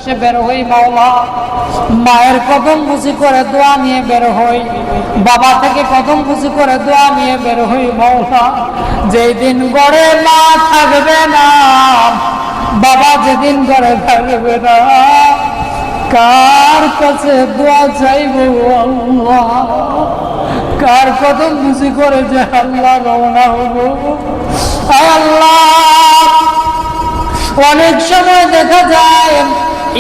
সে বের হই মাওলা, মায়ের কদম বুঝি করে দোয়া নিয়ে বের হই, বাবা থেকে কদম বুঝি করে দোয়া নিয়ে বের হই মাওলা। যেই দিন গড়ে মা থাকবে না, বাবা যেদিন গড়ে থাকবে না, কার কাছে দোয়া চাইব আল্লাহ, কার কদম বুঝি করে যে আল্লাহ রওনা হব। আল্লাহ, অনেক সময় দেখা যায়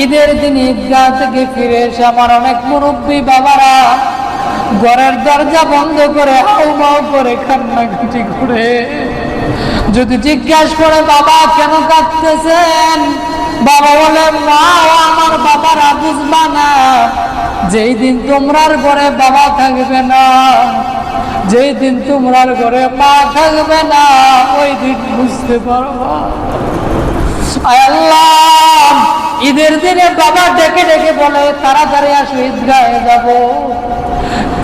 ঈদের দিন ঈদগাহ থেকে ফিরে এসে আমার অনেক মুরব্বী বাবারা ঘরের দরজা বন্ধ করে হাউমাউ করে কান্নাকাটি করে, যদি জিজ্ঞাসা করে বাবা কেন কাঁদতেছেন, বাবা বলে মা আমার বাবারা বুঝবা না, যেই দিন তোমরার ঘরে বাবা থাকবে না, যেই দিন তোমরার ঘরে মা থাকবে না, ওই দিন বুঝতে পারবা। আল্লাহ, ঈদের দিনে বাবা ডেকে ডেকে বলে তাড়াতাড়ি আসো ঈদগাহে যাব,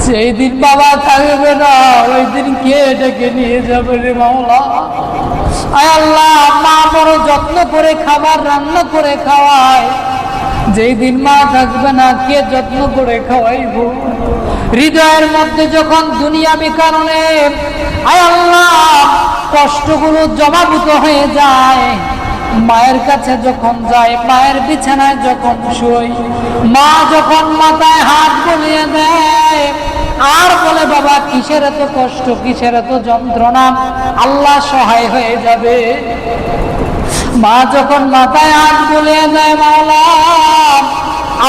যেই দিন বাবা থাকবে না ওই দিন কে ডেকে নিয়ে যাবে রে মাওলা। আল্লাহ, মা বড় যত্ন করে খাবার রান্না করে খাওয়ায়, যেই দিন মা থাকবে না কে যত্ন করে খাওয়াইব। হৃদয়ের মধ্যে যখন দুনিয়াবি কারণে আল্লাহ কষ্টগুলো জমাভূত হয়ে যায়, মায়ের কাছে যখন যায়, মায়ের বিছানায় যখন শুই, মা যখন মাথায় হাত বুলিয়ে দেয় আর বলে বাবা কিসের এত কষ্ট, কিসের এত যন্ত্রণা, আল্লাহ সহায় হয়ে যাবে। মা যখন মাথায় হাত বুলিয়ে দেয়, মাওলা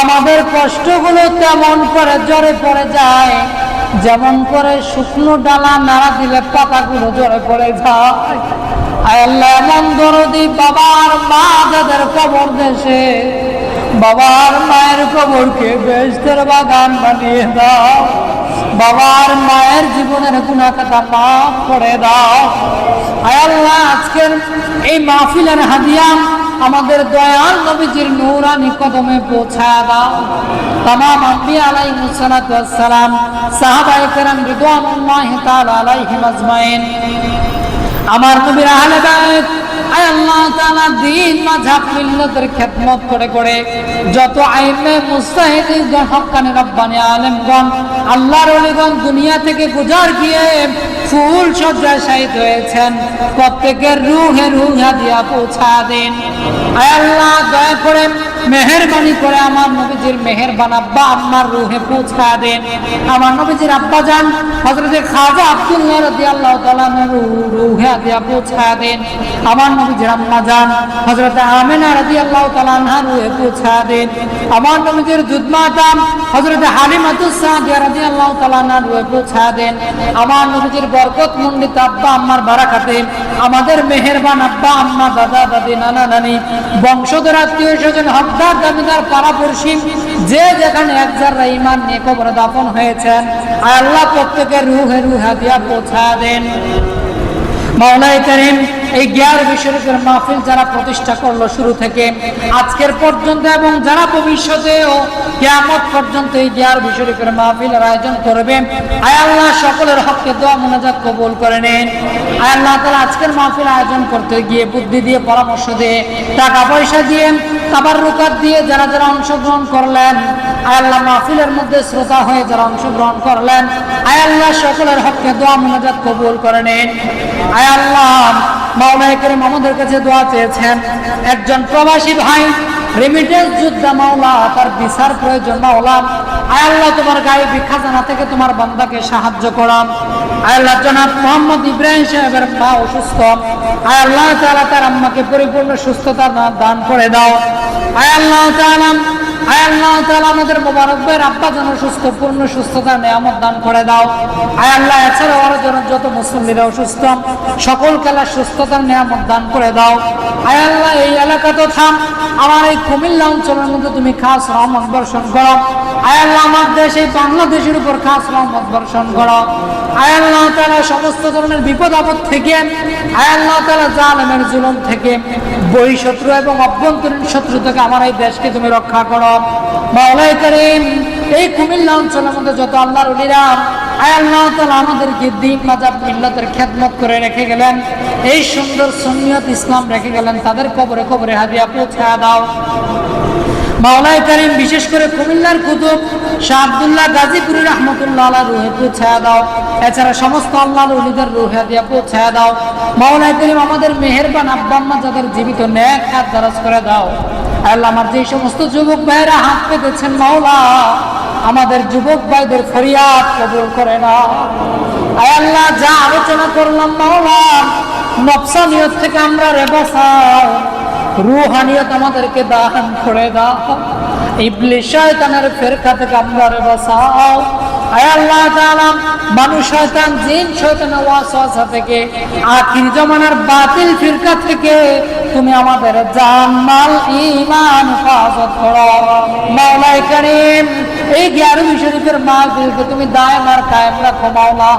আমাদের কষ্টগুলো তেমন করে জ্বরে পড়ে যায়, যেমন করে শুকনো ডালা নাড়া দিলে পাতাগুলো জ্বরে পড়ে যায়। আল্লাহ, এমন দরদি বাবার মা যাদের কবর দেশে, বাবার মায়ের কবরকে বেহেশতের বাগান বানিয়ে দাও, বাবার মায়ের জীবনের গুনাহ খাতা মাফ করে দাও। আল্লাহ, আজকের এই মাহফিলের হাদিয়া আমাদের দয়াল নবীজির নূরানি কদমে পৌঁছায়া দাও। তামাম আম্বিয়া আলাইহিস সালাতু ওয়াস সালাম, সাহাবায়ে কেরাম রিদওয়ানুল্লাহি তাআলা আলাইহিম আজমাইন, আমার নবীর আহলে বাইত, আয় আল্লাহ তাআলা দ্বীন মাযহাব মিল্লাতের খেদমত করে করে যত আইমে মুজতাহিদিন হক্কানি রব্বানি আলেমগণ আল্লাহর ওলিগণ দুনিয়া থেকে গুজার গিয়ে ফুল সজ্জায় শায়িত হয়েছেন, প্রত্যেকের রূহে রূহ হাদিয়া পৌঁছা দেন। আয় আল্লাহ, দয়া করে মেহেরবানি করে আমার নবীজির মেহেরবান আব্বা আম্মার রূহে পৌঁছা দেন। আমার নবীজির আব্বা জান হযরতে খাজা আব্দুল্লাহ রাদিয়াল্লাহু তাআলা রূহে হাদিয়া পৌঁছা দেন। আমার নবীজির আম্মা জান হযরতে আমিনা রাদিয়াল্লাহু তাআলা আনহা রূহে পৌঁছা দেন। আমার নবীজির দুধ মাতা হযরতে হালিমাতুস সাদিয়া রাদিয়াল্লাহু তাআলা আনহা রূহে পৌঁছা দেন। আমার নবীজির বরকত মণ্ডিত আব্বা আম্মার বারাকাতে আমাদের মেহেরবান আব্বা আম্মা দাদা দাদি নানা নানি বংশধর আত্মীয় স্বজন হকদার দাবিদার পাড়াপড়শি যে যেখানে এক যারা ঈমান নিয়ে কবরে দাফন হয়েছেন, আল্লাহ প্রত্যেকের রূহে রূহ হাদিয়া পৌঁছা দেন। মাওলাই কারীম, এই গিয়ার শরীফের মাহফিল যারা প্রতিষ্ঠা করলো শুরু থেকে আজকের পর্যন্ত এবং যারা ভবিষ্যতেও কিয়ামত পর্যন্ত এই গিয়ার শরীফের মাহফিলের আয়োজন করবে, আয় আল্লাহ সকলের হককে দোয়া মুনাজাত কবুল করে নেন। আয় আল্লাহ তাআলা আজকের মাহফিল আয়োজন করতে গিয়ে বুদ্ধি দিয়ে, পরামর্শ দিয়ে, টাকা পয়সা দিয়ে, তাবাররুকাত দিয়ে যারা যারা অংশগ্রহণ করলেন, আয় আল্লাহ মাহফিলের মধ্যে শ্রোতা হয়ে যারা অংশগ্রহণ করলেন, আয় আল্লাহ সকলের হককে দোয়া মুনাজাত কবুল করে নেন। আয় আল্লাহ, মাওলাই কারীম আমাদের কাছে দোয়া চেয়েছেন, একজন প্রবাসী ভাই রেমিটেন্স যোদ্ধা, মাওলা তার ভিসার প্রয়োজন, মাওলা আয় আল্লাহ তোমার গায়েবী খাজানা থেকে তোমার বান্দাকে সাহায্য করো। আয় আল্লাহ, জনাব মোহাম্মদ ইব্রাহিম সাহেবের মা অসুস্থ, আয় আল্লাহ তাআলা তার আম্মাকে পরিপূর্ণ সুস্থতা দান করে দাও। আয় আল্লাহ তাআলা, আয় আল্লাহ তাআলা আমাদের মোবারক ভাইয়ের আব্বা যেন সুস্থ, পূর্ণ সুস্থতার নিয়ামত দান করে দাও। আয় আল্লাহ, এছাড়া ওরা যেন যত মুসলিমরা অসুস্থ সকল খেলার সুস্থতার নিয়ামত দান করে দাও। আয় আল্লাহ, এই এলাকা তো থাম, আমার এই কুমিল্লা অঞ্চলের মধ্যে তুমি খাস রহমত বর্ষণ করো। আয় আল্লাহ, আমার দেশ এই বাংলাদেশের উপর খাস রহমত বর্ষণ করো। আয় আল্লাহ তাআলা, সমস্ত ধরনের বিপদ আপদ থেকে, আয় আল্লাহ তাআলা জালেমের জুলুম থেকে, বহিঃশত্রু এবং অভ্যন্তরীণ শত্রু থেকে আমার এই দেশকে তুমি রক্ষা করো। মাওলাই কারীম, এই কুমিল্লা অঞ্চলের মধ্যে যত আল্লাহর ওলিরা আয় আল্লাহ তাআলা আমাদেরকে দ্বীন মাযহাব মিল্লাতের খেদমত করে রেখে গেলেন, এই সুন্দর সুন্নিয়ত ইসলাম রেখে গেলেন, তাদের কবরে কবরে হাদিয়া পৌঁছে দাও। মাওলাই কারীম বিশেষ করে কুমিল্লার কুতুব শাহ আব্দুল্লাহ গাজীপুরি রহমতুল্লাহ আলাইহি রুহে পৌঁছায়া দাও। এছাড়া সমস্ত আল্লাহর ওলিদের রুহে দিয়া পৌঁছায়া দাও। মাওলাই কারীম আমাদের মেহেরবান আব্বা আম্মা যাদের জীবিত নেক হাত দারাজ করে দাও। আল্লাহ আমার যে সমস্ত যুবক ভাইরা হাত পেতেছেন মাওলা আমাদের যুবক ভাইদের ফরিয়াদ কবুল করে নাও। আয় আল্লাহ যা আলোচনা করলাম মাওলা নফসানিয়ত থেকে আমরা বাঁচাও, রূহানিয়ত আমাদেরকে দান করে দাও, ইবলিস শয়তানের ফেরকা থেকে আমরা বাঁচাও। আয় আল্লাহ তাআলা মানুষ শয়তান জিন শয়তানের ওয়াসওয়াসা থেকে আখির জামানার বাতিল ফিরকা থেকে তুমি আমাদের জান মাল ঈমান হেফাজত করো। মাওলাই কারীম এই 11 শরীফের মাহফিলকে তুমি দায়েম আর কায়েম রাখো মাওলা।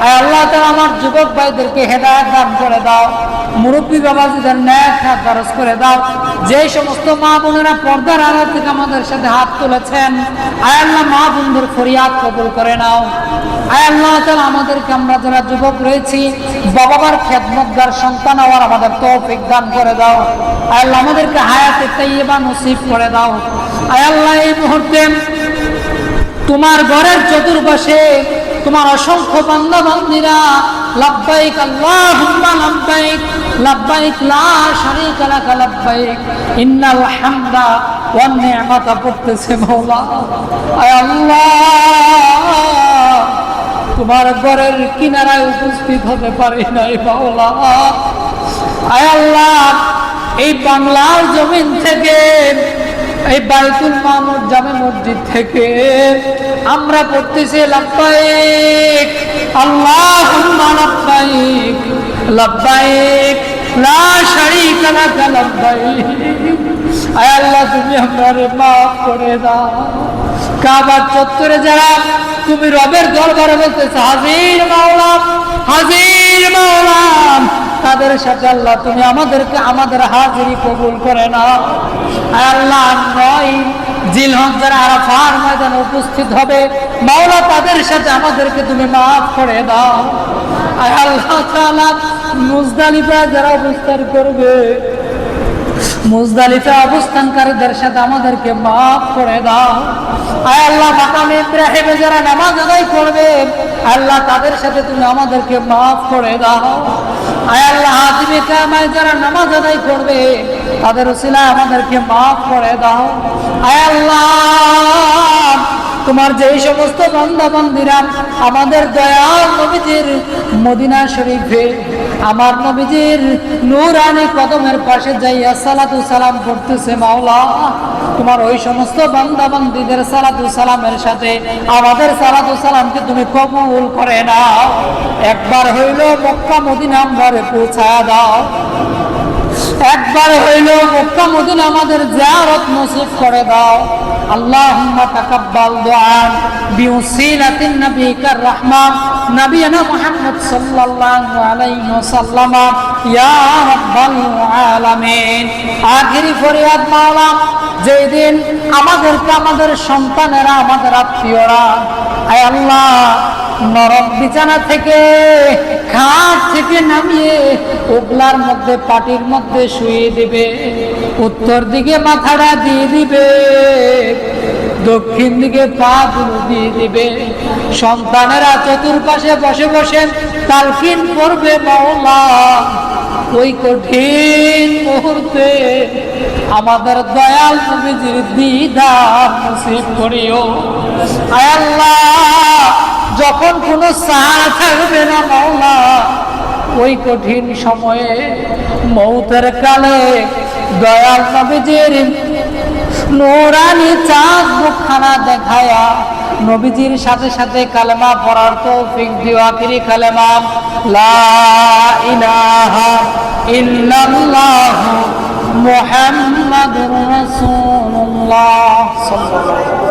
আয় আল্লাহ তাআলা আমার যুবক ভাইদেরকে হেদায়েত দান করে দাও, মুরব্বী বাবাজিদের নেক হাত দারাজ করে দাও। যে সমস্ত মা বোনেরা পর্দার আড়াল থেকে আমাদের সাথে হাত তুলেছেন আয় আল্লাহ মা বোনদের ফরিয়াদ কবুল করে নাও। আয় আল্লাহ তাআলা আমাদেরকে আমরা যারা যুবক রয়েছি বাবার খেদমতগার সন্তান হওয়ার আমাদের তৌফিক দান করে দাও। আয় আল্লাহ আমাদেরকে হায়াতে তাইয়্যিবা নসিব করে দাও। আয় আল্লাহ এই মুহূর্তে তোমার ঘরের চতুর্পাশে তোমার অসংখ্য বান্দা বান্দীরা লাব্বাইক আল্লাহুম্মা লাব্বাইক লাব্বাইক লা শারীকা লাক লাব্বাইক ইন্নাল হামদা ওয়ান নি'মাতা পড়তেছে মাওলা। আয় আল্লাহ তোমার ঘরের কিনারায় উপস্থিত হতে পারি নাই মাওলা। আয় আল্লাহ এই বাংলার জমিন থেকে এই বাইতুল মামুর জামে মসজিদ থেকে আমরা পড়তেছি লাব্বাইক আল্লাহুম্মা লাব্বাইক লাব্বাইক লা শারীকা লাক লাব্বাইক। আয় আল্লাহ তুমি আমারে মাফ করে দাও। কাবার চত্বরে যারা তুমি রবের দরবারে বলতেছো হাজির মাওলা হাজির মাওলা তাদের সাথে আল্লাহ তুমি আমাদেরকে আমাদের হাজিরি কবুল করে নাও। আয় আল্লাহ 9 জিলহজ যারা আরাফার ময়দানে উপস্থিত হবে মাওলা তাদের সাথে আমাদেরকে তুমি মাফ করে দাও। আয় আল্লাহ তাআলা মুজদালিফা যারা অবস্থান করবে মুজদালিফা অবস্থানকারীদের সাথে আমাদেরকে মাফ করে দাও। আয় আল্লাহ মাকামে ইব্রাহিমে যারা নামাজ আদায় করবে আল্লাহ তাদের সাথে তুমি আমাদেরকে মাফ করে দাও। আয় আল্লাহ হাতিমে কিয়ামায় যারা নামাজ আদায় করবে তাদের উসিলায় আমাদেরকে মাফ করে দাও। আয় আল্লাহ তোমার যেই সমস্ত বান্দা বান্দীরা আমাদের দয়াল নবীজির মদিনা শরীফে আমার নবীজির নূরানি কদমের পাশে যাইয়া সালাতু সালাম করতেছে মাওলা তোমার ওই সমস্ত বান্দা বান্দীদের সালাতু সালামের সাথে আমাদের সালাতু সালামকে তুমি কবুল করে নাও। একবার হইল মক্কা মদিনা আমরারে পৌঁছায়া দাও, একবার হইল মক্কা মদিনা আমাদের জিয়ারত নসিব করে দাও। আল্লাহুম্মা তাকাব্বাল দুআ বিউসিলাতিন নবিকার রাহমান নবিয়ানা মুহাম্মদ সাল্লাল্লাহু আলাইহি ওয়াসাল্লাম ইয়া রাব্বাল আলামিন। আখিরি ফরিয়াদ মাওলা যেদিন আমাদেরকে আমাদের সন্তানেরা আমাদের আত্মীয়রা আয় আল্লাহ নরক বিছানা থেকে খাট থেকে নামিয়ে ওগলার মধ্যে পাটির মধ্যে শুয়ে দিবে, উত্তর দিকে মাথাটা দিয়ে দিবে, দক্ষিণ দিকে পা দুটো দিয়ে দিবে, সন্তানেরা চতুর্পাশে বসে বসে তালকিন করবে মাওলা ওই কঠিন মুহূর্তে আমাদের দয়াল নবীজির দিদার নসিব করিও। আয় আল্লাহ যখন কোনো সাহারা থাকবে না মাওলা ওই কঠিন সময়ে মৌতের কালে দয়াল নবীজির নূরানি চাঁদ মুখখানা দেখায়া নবীজির সাথে সাথে কালেমা পড়ার তৌফিক দিও। আখিরি কালেমা লা ইলাহা ইল্লাল্লাহু মুহাম্মাদুর রাসূলুল্লাহ সাল্লাল্লাহু